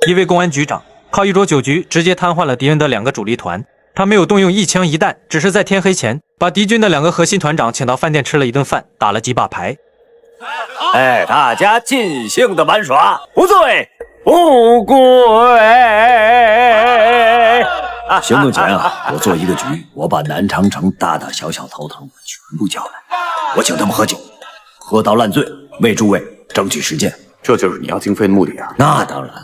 一位公安局长靠一桌酒局直接瘫痪了敌人的2个主力团。他没有动用一枪一弹，只是在天黑前把敌军的2个核心团长请到饭店吃了一顿饭，打了几把牌。大家尽兴的玩耍，不醉不归。行动前我做一个局，我把南长城大大小小头头全部叫来，我请他们喝酒，喝到烂醉，为诸位争取时间。这就是你要经费的目的啊？那当然了。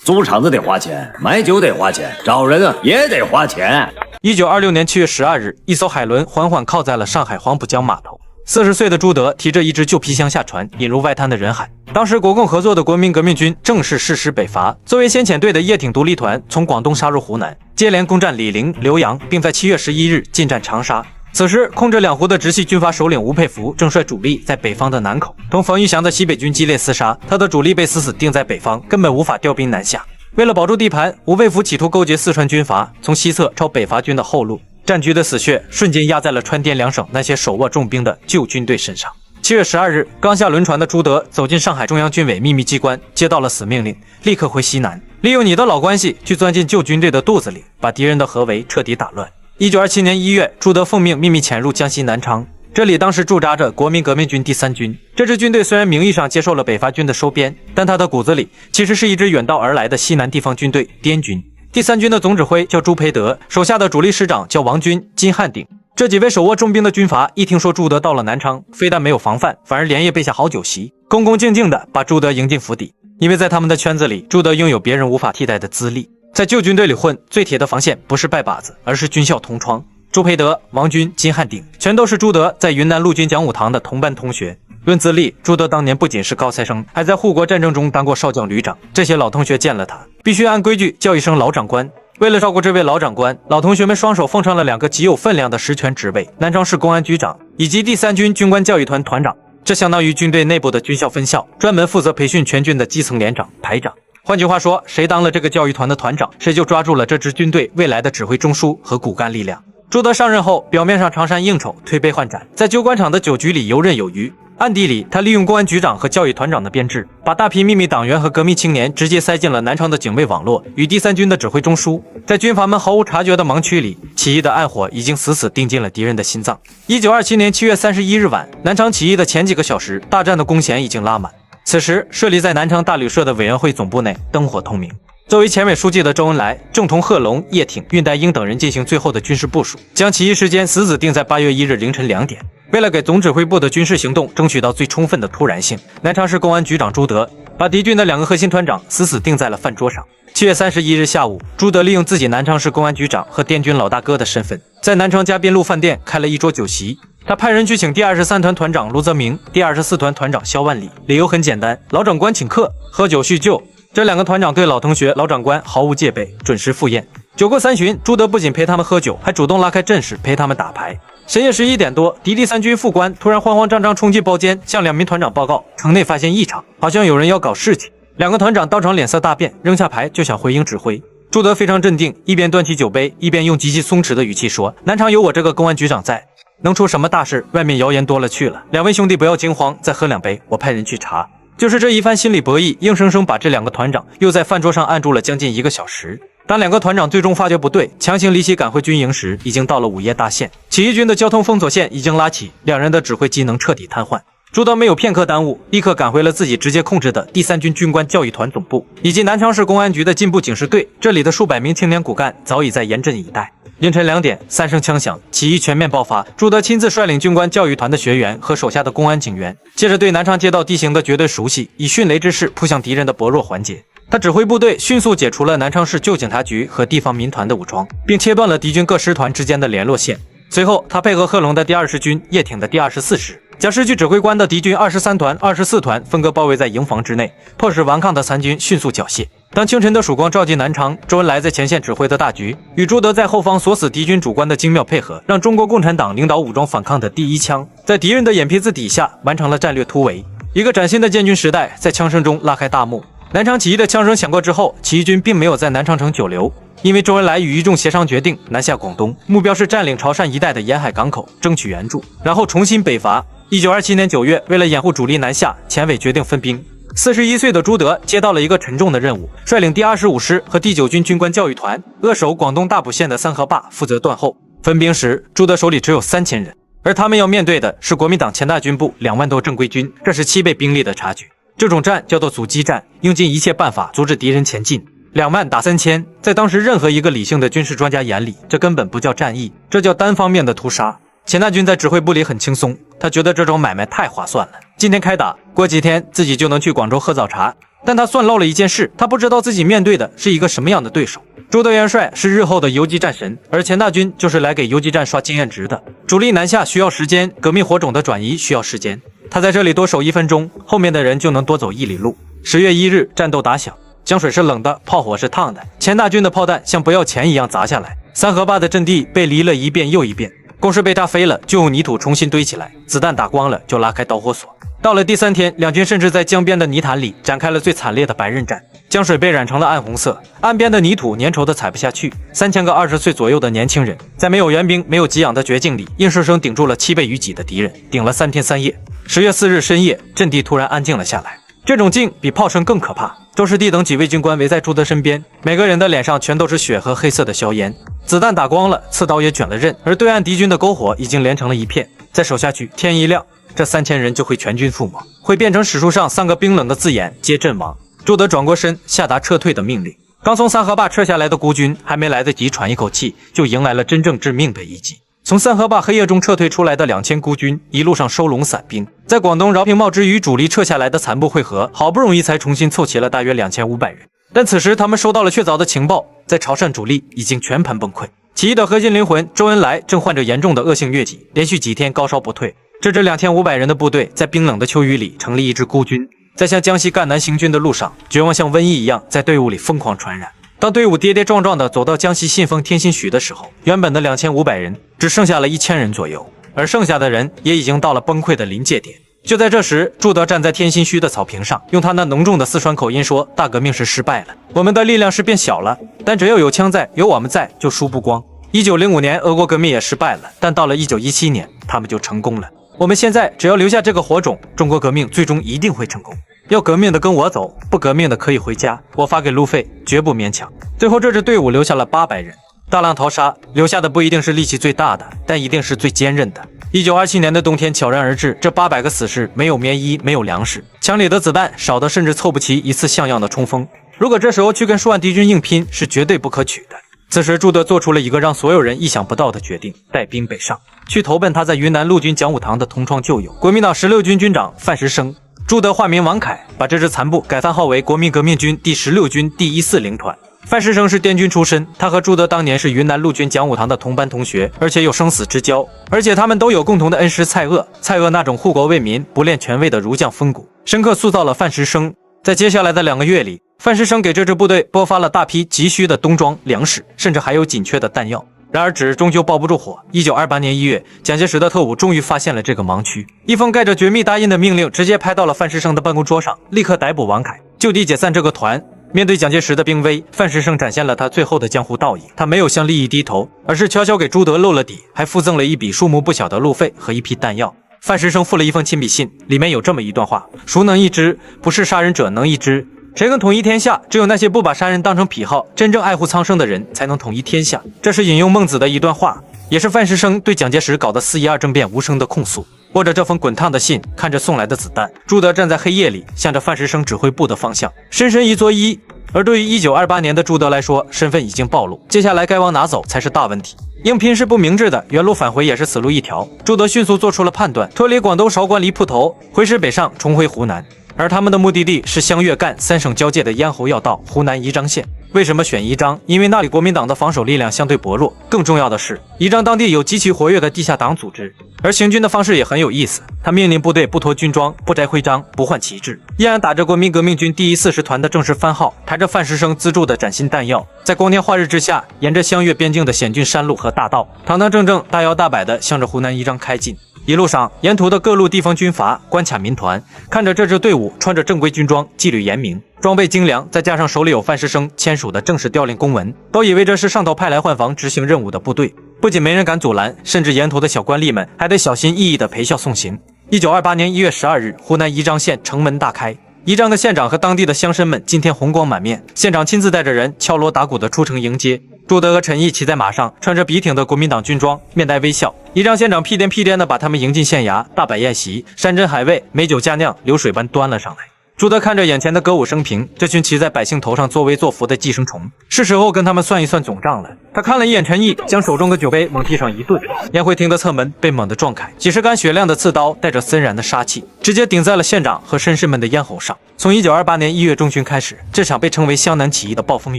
租场子得花钱，买酒得花钱，找人也得花钱。1926年7月12日，一艘海轮缓缓靠在了上海黄浦江码头。40岁的朱德提着一只旧皮箱下船，引入外滩的人海。当时国共合作的国民革命军正式誓师北伐。作为先遣队的叶挺独立团从广东杀入湖南，接连攻占醴陵、浏阳，并在7月11日进占长沙。此时，控制2湖的直系军阀首领吴佩孚正率主力在北方的南口，同冯玉祥的西北军激烈厮杀，他的主力被死定在北方，根本无法调兵南下。为了保住地盘，吴佩孚企图勾结四川军阀，从西侧抄北伐军的后路。战局的死穴瞬间压在了川滇2省那些手握重兵的旧军队身上。7月12日，刚下轮船的朱德走进上海中央军委秘密机关，接到了死命令，立刻回西南，利用你的老关系去钻进旧军队的肚子里，把敌人的合围彻底打乱。1927年1月，朱德奉命秘密潜入江西南昌，这里当时驻扎着国民革命军第3军。这支军队虽然名义上接受了北伐军的收编，但他的骨子里其实是一支远道而来的西南地方军队滇军。第3军的总指挥叫朱培德，手下的主力师长叫王军、金汉鼎。这几位手握重兵的军阀一听说朱德到了南昌，非但没有防范，反而连夜备下好酒席，恭恭敬敬地把朱德迎进府邸。因为在他们的圈子里，朱德拥有别人无法替代的资历。在旧军队里混，最铁的防线不是拜把子，而是军校同窗。朱培德、王军、金汉鼎全都是朱德在云南陆军讲武堂的同班同学。论资历，朱德当年不仅是高材生，还在护国战争中当过少将旅长。这些老同学见了他，必须按规矩叫一声老长官。为了照顾这位老长官，老同学们双手奉上了2个极有分量的实权职位：南昌市公安局长以及第3军军官教育团团长。这相当于军队内部的军校分校，专门负责培训全军的基层连长、排长。换句话说，谁当了这个教育团的团长，谁就抓住了这支军队未来的指挥中枢和骨干力量。朱德上任后，表面上长衫应酬，推杯换盏，在旧官场的酒局里游刃有余。暗地里，他利用公安局长和教育团长的编制，把大批秘密党员和革命青年直接塞进了南昌的警卫网络与第3军的指挥中枢。在军阀们毫无察觉的盲区里，起义的暗火已经死死钉进了敌人的心脏。1927年7月31日晚，南昌起义的前几个小时，大战的弓弦已经拉满。此时，设立在南昌大旅社的委员会总部内灯火通明。作为前委书记的周恩来正同贺龙、叶挺、恽代英等人进行最后的军事部署，将起义时间死定在8月1日凌晨2点。为了给总指挥部的军事行动争取到最充分的突然性，南昌市公安局长朱德把敌军的2个核心团长死定在了饭桌上。7月31日下午，朱德利用自己南昌市公安局长和滇军老大哥的身份，在南昌嘉宾路饭店开了一桌酒席。他派人去请第23团团长卢泽明、第24团团长肖万里，理由很简单，老长官请客，喝酒叙旧。这2个团长对老同学、老长官毫无戒备，准时赴宴。酒过3巡，朱德不仅陪他们喝酒，还主动拉开阵势陪他们打牌。深夜11点多，敌第3军副官突然慌慌张张冲进包间，向2名团长报告，城内发现异常，好像有人要搞事情。2个团长当场脸色大变，扔下牌就想回应指挥。朱德非常镇定，一边端起酒杯，一边用极其松弛的语气说：“南昌有我这个公安局长在，能出什么大事？外面谣言多了去了，2位兄弟不要惊慌，再喝2杯，我派人去查。”就是这一番心理博弈，硬生生把这2个团长又在饭桌上按住了将近1个小时。当2个团长最终发觉不对，强行离奇赶回军营时，已经到了午夜大限，起义军的交通封锁线已经拉起，2人的指挥机能彻底瘫痪。朱德没有片刻耽误，立刻赶回了自己直接控制的第3军军官教育团总部，以及南昌市公安局的进步警示队，这里的数百名青年骨干早已在严阵以待。凌晨2点，3声枪响，起义全面爆发。朱德亲自率领军官教育团的学员和手下的公安警员，借着对南昌街道地形的绝对熟悉，以迅雷之势扑向敌人的薄弱环节。他指挥部队迅速解除了南昌市旧警察局和地方民团的武装，并切断了敌军各师团之间的联络线。随后，他配合贺龙的第20军、叶挺的第24师，将失去指挥官的敌军23团、24团分割包围在营房之内，迫使顽抗的3军迅速缴械。当清晨的曙光照进南昌，周恩来在前线指挥的大局，与朱德在后方锁死敌军主官的精妙配合，让中国共产党领导武装反抗的第一枪，在敌人的眼皮子底下完成了战略突围。一个崭新的建军时代在枪声中拉开大幕。南昌起义的枪声响过之后，起义军并没有在南昌城久留，因为周恩来与一众协商决定南下广东，目标是占领潮汕一带的沿海港口，争取援助，然后重新北伐。1927年9月，为了掩护主力南下，前委决定分兵， 41岁的朱德接到了一个沉重的任务，率领第25师和第9军军官教育团扼守广东大埔县的三河坝，负责断后。分兵时，朱德手里只有3000人，而他们要面对的是国民党前大军部2万多正规军，这是7倍兵力的差距。这种战叫做阻击战，用尽一切办法阻止敌人前进。2万打3000，在当时任何一个理性的军事专家眼里，这根本不叫战役，这叫单方面的屠杀。钱大军在指挥部里很轻松，他觉得这种买卖太划算了。今天开打，过几天自己就能去广州喝早茶。但他算漏了一件事，他不知道自己面对的是一个什么样的对手。朱德元帅是日后的游击战神，而钱大军就是来给游击战刷经验值的。主力南下需要时间，革命火种的转移需要时间。他在这里多守1分钟，后面的人就能多走1里路。10月1日，战斗打响，江水是冷的，炮火是烫的，钱大军的炮弹像不要钱一样砸下来，三河坝的阵地被犁了一遍又一遍。工事被炸飞了，就用泥土重新堆起来，子弹打光了就拉开导火索。到了第3天，两军甚至在江边的泥潭里展开了最惨烈的白刃战。江水被染成了暗红色，岸边的泥土粘稠的踩不下去。3000个20岁左右的年轻人，在没有援兵、没有给养的绝境里，硬生生顶住了7倍于己的敌人，顶了3天3夜。10月4日深夜，阵地突然安静了下来。这种静比炮声更可怕。周士第等几位军官围在朱德身边，每个人的脸上全都是血和黑色的硝烟。子弹打光了，刺刀也卷了刃，而对岸敌军的篝火已经连成了一片。再守下去，天一亮，这3000人就会全军覆没，会变成史书上3个冰冷的字眼：皆阵亡。朱德转过身，下达撤退的命令。刚从三河坝撤下来的孤军还没来得及喘一口气，就迎来了真正致命的一击。从三河坝黑夜中撤退出来的2000孤军，一路上收拢散兵，在广东饶平茂之与主力撤下来的残部会合，好不容易才重新凑齐了大约2500人。但此时他们收到了确凿的情报，在潮汕主力已经全盘崩溃。起义的核心灵魂周恩来正患着严重的恶性疟疾，连续几天高烧不退。这支2500人的部队在冰冷的秋雨里成立一支孤军，在向江西赣南行军的路上，绝望像瘟疫一样在队伍里疯狂传染。当队伍跌跌撞撞地走到江西信丰天心许的时候，原本的2500人只剩下了1000人左右，而剩下的人也已经到了崩溃的临界点。就在这时，朱德站在天心虚的草坪上，用他那浓重的四川口音说：“大革命是失败了，我们的力量是变小了，但只要有枪在，有我们在，就输不光。1905年俄国革命也失败了，但到了1917年，他们就成功了。我们现在只要留下这个火种，中国革命最终一定会成功。要革命的跟我走，不革命的可以回家，我发给路费，绝不勉强。”最后这支队伍留下了800人，大浪淘沙，留下的不一定是力气最大的，但一定是最坚韧的。1927年的冬天悄然而至，这800个死士没有棉衣，没有粮食，枪里的子弹少的甚至凑不齐一次像样的冲锋。如果这时候去跟数万敌军硬拼，是绝对不可取的。此时朱德做出了一个让所有人意想不到的决定，带兵北上，去投奔他在云南陆军讲武堂的同窗旧友，国民党16军军长范时生。朱德化名王凯，把这支残部改番号为国民革命军第16军第14零团。范时生是滇军出身，他和朱德当年是云南陆军讲武堂的同班同学，而且有生死之交，而且他们都有共同的恩师蔡锷。蔡锷那种护国为民、不恋权位的儒将风骨，深刻塑造了范时生。在接下来的2个月里，范时生给这支部队拨发了大批急需的冬装、粮食，甚至还有紧缺的弹药。然而纸终究抱不住火。1928年1月，蒋介石的特务终于发现了这个盲区，一封盖着绝密大印的命令直接拍到了范时生的办公桌上，立刻逮捕王凯，就地解散这个团。面对蒋介石的兵威，范时生展现了他最后的江湖道义，他没有向利益低头，而是悄悄给朱德露了底，还附赠了一笔数目不小的路费和一批弹药。范时生附了一封亲笔信，里面有这么一段话：孰能一知？不是杀人者能一知。谁能统一天下？只有那些不把杀人当成癖好，真正爱护苍生的人，才能统一天下。这是引用孟子的一段话，也是范时生对蒋介石搞得4·12政变无声的控诉。握着这封滚烫的信，看着送来的子弹，朱德站在黑夜里，向着范时生指挥部的方向，深深一作揖。而对于1928年的朱德来说，身份已经暴露，接下来该往哪走才是大问题。硬拼是不明智的，原路返回也是死路一条。朱德迅速做出了判断，脱离广东韶关离铺头，回师北上，重回湖南。而他们的目的地是湘粤赣3省交界的咽喉要道湖南宜章县。为什么选宜章？因为那里国民党的防守力量相对薄弱，更重要的是，宜章当地有极其活跃的地下党组织。而行军的方式也很有意思，他命令部队不脱军装，不摘徽章，不换旗帜，依然打着国民革命军第140团的正式番号，抬着范时生资助的崭新弹药，在光天化日之下，沿着湘粤边境的险峻山路和大道，堂堂正正、大摇大摆地向着湖南宜章开进。一路上，沿途的各路地方军阀、关卡民团看着这支队伍穿着正规军装，纪律严明，装备精良，再加上手里有范时生签署的正式调令公文，都以为这是上头派来换防执行任务的部队。不仅没人敢阻拦，甚至沿途的小官吏们还得小心翼翼地陪笑送行。1928年1月12日，湖南宜章县城门大开，仪仗的县长和当地的乡绅们今天红光满面，县长亲自带着人敲锣打鼓的出城迎接。朱德和陈毅骑在马上，穿着笔挺的国民党军装，面带微笑。仪仗县长屁颠屁颠的把他们迎进县衙，大摆宴席，山珍海味、美酒佳酿，流水般端了上来。朱德看着眼前的歌舞升平，这群骑在百姓头上作威作福的寄生虫，是时候跟他们算一算总账了。他看了一眼陈毅，将手中的酒杯猛地上一顿，宴会厅的侧门被猛地撞开，几十杆雪亮的刺刀带着森然的杀气，直接顶在了县长和绅士们的咽喉上。从1928年1月中旬开始，这场被称为湘南起义的暴风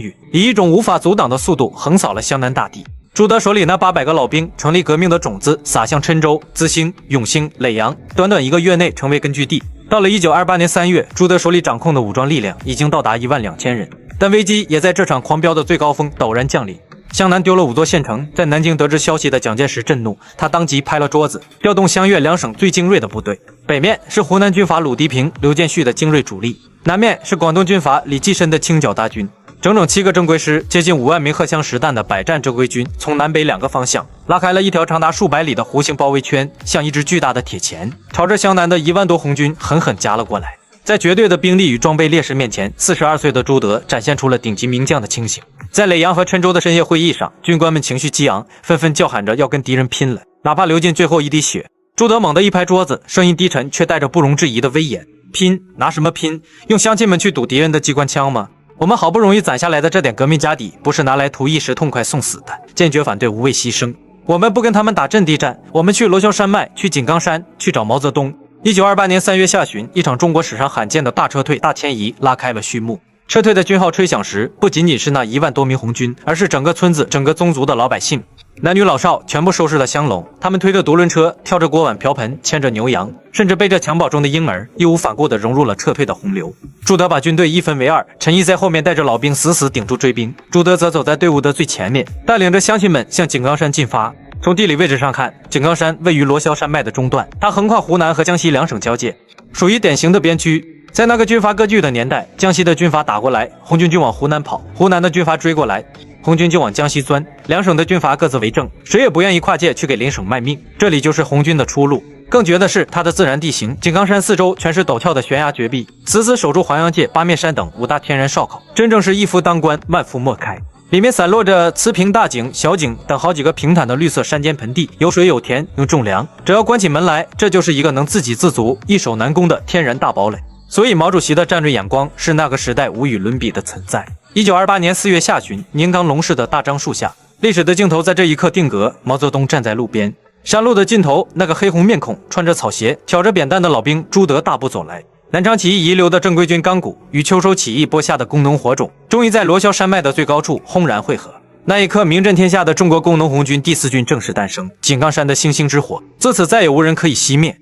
雨，以一种无法阻挡的速度横扫了湘南大地。朱德手里那800个老兵，成立革命的种子撒向郴州、资兴、永兴、耒阳，短短1个月内成为根据地。到了1928年3月，朱德手里掌控的武装力量已经到达12000人，但危机也在这场狂飙的最高峰陡然降临。湘南丢了5座县城，在南京得知消息的蒋介石震怒，他当即拍了桌子，调动湘粤2省最精锐的部队。北面是湖南军阀鲁涤平、刘建绪的精锐主力，南面是广东军阀李济深的清剿大军。整整7个正规师，接近5万名荷枪实弹的百战正规军，从南北2个方向拉开了一条长达数百里的弧形包围圈，像一只巨大的铁钳，朝着湘南的1万多红军狠狠夹了过来。在绝对的兵力与装备劣势面前，42岁的朱德展现出了顶级名将的清醒。在耒阳和郴州的深夜会议上，军官们情绪激昂，纷纷叫喊着要跟敌人拼了，哪怕流尽最后一滴血。朱德猛地一拍桌子，声音低沉却带着不容置疑的威严：拼？拿什么拼？用乡亲们去赌敌人的机关枪吗？我们好不容易攒下来的这点革命家底，不是拿来图一时痛快送死的，坚决反对无谓牺牲。我们不跟他们打阵地战，我们去罗霄山脉，去井冈山，去找毛泽东。1928年3月下旬，一场中国史上罕见的大撤退、大迁移拉开了序幕。撤退的军号吹响时，不仅仅是那1万多名红军，而是整个村子、整个宗族的老百姓，男女老少全部收拾了香笼。他们推着独轮车，挑着锅碗瓢盆，牵着牛羊，甚至背着襁褓中的婴儿，义无反顾地融入了撤退的洪流。朱德把军队一分为2，陈毅在后面带着老兵死死顶住追兵，朱德则走在队伍的最前面，带领着乡亲们向井冈山进发。从地理位置上看，井冈山位于罗霄山脉的中段，它横跨湖南和江西2省交界，属于典型的边区。在那个军阀割据的年代，江西的军阀打过来，红军就往湖南跑；湖南的军阀追过来，红军就往江西钻。2省的军阀各自为政，谁也不愿意跨界去给邻省卖命，这里就是红军的出路。更绝的是它的自然地形，井冈山四周全是陡峭的悬崖绝壁，死死守住黄杨界、八面山等5大天然哨口，真正是一夫当关，万夫莫开。里面散落着慈平大井、小井等好几个平坦的绿色山间盆地，有水有田，能种粮。只要关起门来，这就是一个能自给自足、易守难攻的天然大堡垒。所以毛主席的战略眼光是那个时代无与伦比的存在。1928年4月下旬，宁冈龙市的大樟树下，历史的镜头在这一刻定格。毛泽东站在路边，山路的尽头，那个黑红面孔、穿着草鞋、挑着扁担的老兵朱德大步走来。南昌起义遗留的正规军钢骨与秋收起义播下的工农火种，终于在罗霄山脉的最高处轰然汇合。那一刻，名震天下的中国工农红军第4军正式诞生，井冈山的星星之火自此再也无人可以熄灭。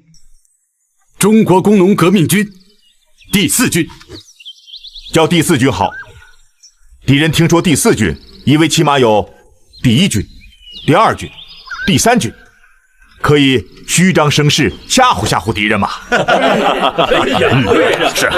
中国工农革命军第4军，叫第4军好。敌人听说第4军，以为起码有第1军、第2军、第3军，可以虚张声势，吓唬吓唬敌人嘛。是，